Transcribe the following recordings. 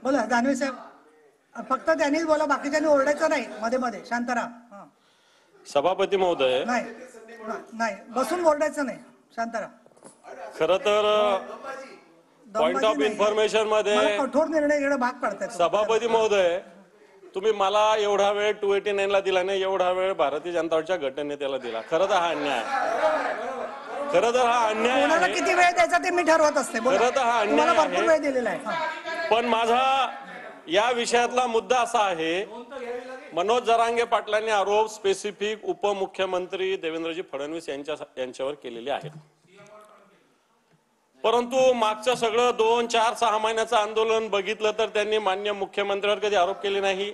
बोला दानवे साहेब, फक्त त्यांनीच बोला, बाकीच्यांनी ओरडायचं नाही, मध्ये मध्ये शांत राहा. सभापती महोदय, नाही बसून ओरडायचं नाही, शांत राहा. खरं तर पॉइंट ऑफ इन्फॉर्मेशन मध्ये कठोर निर्णय घेणं भाग पडतात. सभापती महोदय, तुम्ही मला एवढा वेळ 289 ला दिला नाही, एवढा वेळ भारतीय जनता पार्टीच्या गटनेत्याला दिला. खरं तर हा अन्याय आहे. खरं तर हा अन्याय आहे. किती वेळ द्यायचा ते मी ठरवत असते. खरं तर हा अन्याय आहे. भरपूर वेळ दिलेला आहे. पण माझा या विषयातला मुद्दा असा आहे, मनोज जरांगे पाटलांनी आरोप स्पेसिफिक उपमुख्यमंत्री देवेंद्रजी फडणवीस यांच्यावर केलेले आहेत. परंतु मागचं सगळं 2, 4, 6 महिन्याचं आंदोलन बघितलं तर त्यांनी मान्य मुख्यमंत्र्यांवर कधी आरोप केले नाही,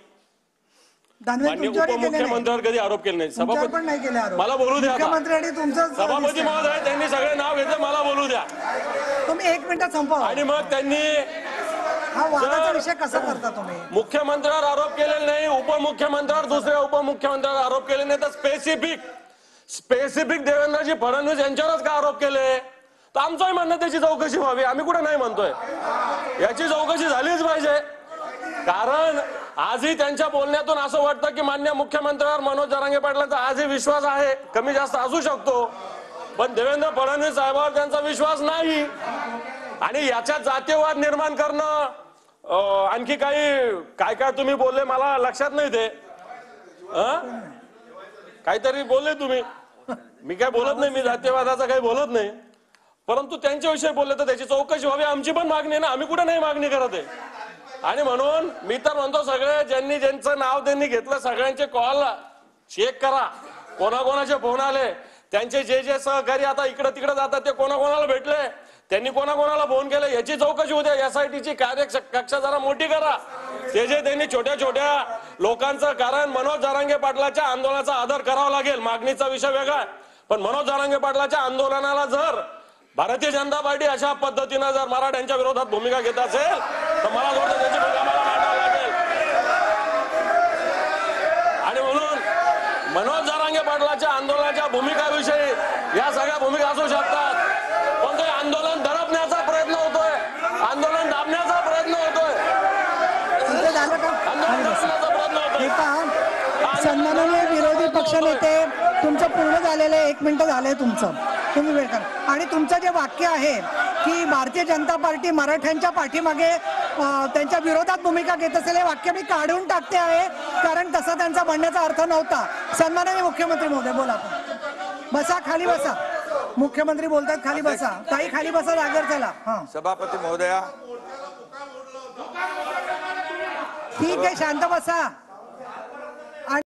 मान्य उपमुख्यमंत्र्यांवर कधी आरोप केले नाही. सभापती मला बोलू द्या. सभापती महोदय, त्यांनी सगळे नाव घेतलं, मला बोलू द्या. तुम्ही 1 मिनिटात संपवा. आणि मग त्यांनी विषय कसा करता तुम्ही? मुख्यमंत्र्यावर आरोप केलेले नाही, उपमुख्यमंत्र्यावर, दुसऱ्या उपमुख्यमंत्र्यावर आरोप केले नाही, तर स्पेसिफिक देवेंद्रजी फडणवीस यांच्यावरच का आरोप केले? तर आमचंही म्हणणं त्याची चौकशी व्हावी. आम्ही कुठे नाही म्हणतोय, याची चौकशी झालीच पाहिजे. कारण आजही त्यांच्या बोलण्यातून असं वाटतं की मान्य मुख्यमंत्र्यावर मनोज जरांगे पाटलांचा आजही विश्वास आहे, कमी जास्त असू शकतो, पण देवेंद्र फडणवीस साहेबांवर त्यांचा विश्वास नाही. आणि याच्यात जातीयवाद निर्माण करणं, आणखी काय काय तुम्ही बोलले मला लक्षात नाही, ते काहीतरी बोलले तुम्ही. मी काय बोलत नाही, मी जातीयवादाचा काही बोलत नाही, परंतु त्यांच्याविषयी बोलले तर त्याची चौकशी व्हावी. आमची पण मागणी आहे ना, आम्ही कुठे नाही मागणी करत आहे. आणि म्हणून मी तर म्हणतो, सगळे ज्यांचं नाव त्यांनी घेतलं सगळ्यांचे कॉल चेक करा, कोणाकोणाचे फोन आले, त्यांचे जे सहकारी आता इकडे तिकडे जातात ते कोणाकोणाला भेटले, त्यांनी कोणाकोणाला फोन केले, याची चौकशी होऊ द्या. SITची कार्यकक्षा जरा मोठी करा. ते जे त्यांनी छोट्या छोट्या लोकांचं, कारण मनोज जरांगे पाटलाच्या आंदोलनाचा आदर करावा लागेल, मागणीचा विषय वेगळा, पण मनोज जरांगे पाटलाच्या आंदोलनाला जर भारतीय जनता पार्टी अशा पद्धतीनं जर मराठ्यांच्या विरोधात भूमिका घेत असेल तर मला वाटतं त्याची भूमिका मला मांडावी लागेल. आणि म्हणून मनोज जरांगे पाटलाच्या आंदोलनाच्या भूमिकाविषयी या सगळ्या भूमिका असू शकतात, पण ते आंदोलन दडपण्याचा प्रयत्न होतोय, आंदोलन दाबण्याचा प्रयत्न होतोय, आंदोलन दडपण्याचा प्रयत्न होतोय. सन्माननीय विरोधी पक्षनेते, तुमचं पूर्ण झालेलं आहे, 1 मिनिट झालंय तुमचं, तुम्ही वेळ करा. आणि तुमचं जे वाक्य आहे की भारतीय जनता पार्टी मराठ्यांच्या पाठीमागे त्यांच्या विरोधात भूमिका घेत असेल, हे वाक्य मी काढून टाकते आहे, कारण तसा त्यांचा म्हणण्याचा अर्थ नव्हता. सन्माननीय मुख्यमंत्री महोदय बोला. बसा, खाली बसा. मुख्यमंत्री बोलतात, खाली बसा. ताई खाली बसा, जागेवर चला. सभापती महोदया, ठीक आहे, शांत बसा.